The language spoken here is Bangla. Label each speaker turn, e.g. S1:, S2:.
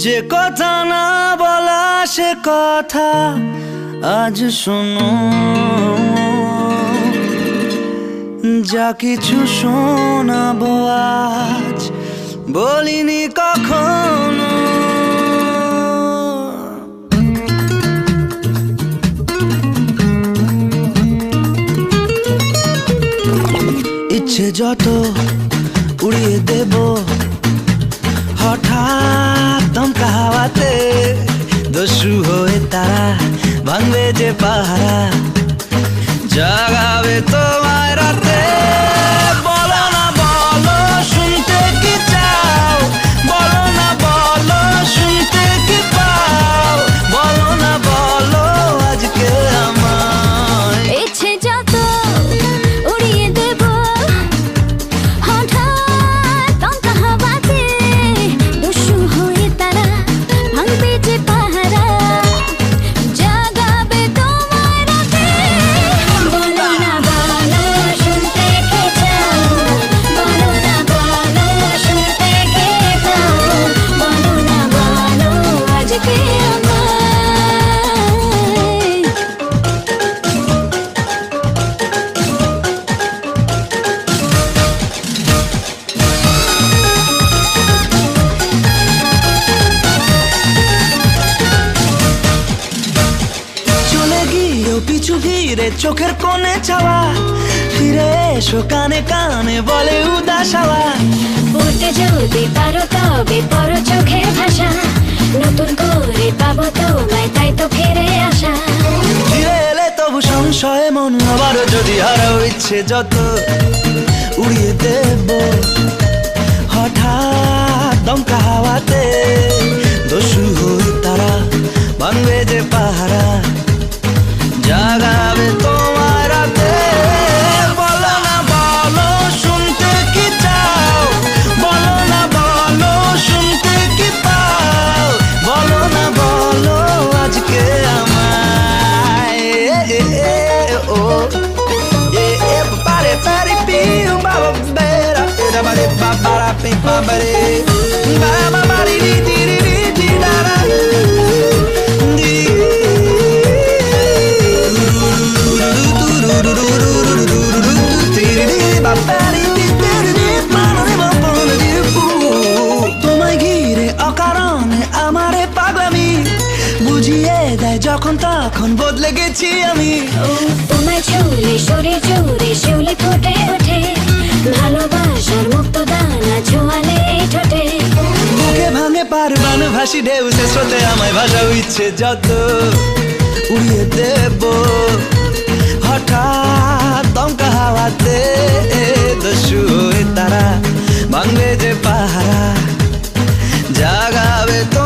S1: যে কথা না বলা সে কথা আজ শোনো, যা কিছু শোনাবো আজ বলিনি কখনো। ইচ্ছে যত উড়িয়ে দেব হঠাৎ দমকা হাওয়াতে, দস্যু হয়ে তারা ভাঙবে যে পাহারা, জাগাবে তোমায় রাতে। বলো না বলো শুনতে কি চাও, বলো না বলো শুনতে কি পাও, বলো না বলো আজকে আমায়।
S2: ইচ্ছে যত উড়িয়ে দেব হঠাৎ দমকা হাওয়াতে, দস্যু হয়ে তারা ভাঙবে যে পাহারা, জাগাবে তোমায় রাতে। বলো না বলো শুনতে কি চাও, বলো না বলো শুনতে কি পাও, বলো না বলো আজকে আমায়।
S1: চলে গিয়েও পিছু ফিরে চোখের কোণে চাওয়া, ফিরে এসো কানে কানে বলে উদাস হাওয়া।
S2: পড়তে যদি পারো তবে পড়ো চোখের ভাষা, নতুন করে পাবো তোমায় তাই তো ফিরে আসা।
S1: ফিরে এলে তবু সংশয়ে মন আবারও যদি হারাও, ইচ্ছে যত উড়িয়ে দেব হঠাৎ দমকা হাওয়াতে, দস্যু হয়ে তারা ভাঙবে যে পাহারা, জাগাবে তোমার রাতে। বলো না বলো শুনতে কি চাও, বলো না বলো শুনতে কি পাও, বলো না বলো আজকে আমায়। ও pare pare piu baba bera era bare babara pe babare baba bari di di di di da da di babari di di di mano ne babone di pu তোমায় ঘিরে অকারণে আমারে পাগলামি বুঝিয়ে দেয় যখন তখন বদলে গেছি আমি।
S2: তোমায় ছুলে শরীর জুড়ে শিউলি ফুটে ওঠে, ভালোবাসার মুক্ত দানা ছোঁয়ালে এই ঠোঁটে।
S1: বুকে ভাঙে পারবান ভাসি ঢেউ সে স্রোতে আমায় ভাসাও, ইচ্ছে যত উড়িয়ে দেব হঠাৎ দমকা হাওয়াতে, দস্যু হয়ে তারা ভাঙবে যে পাহারা, জাগাবে তো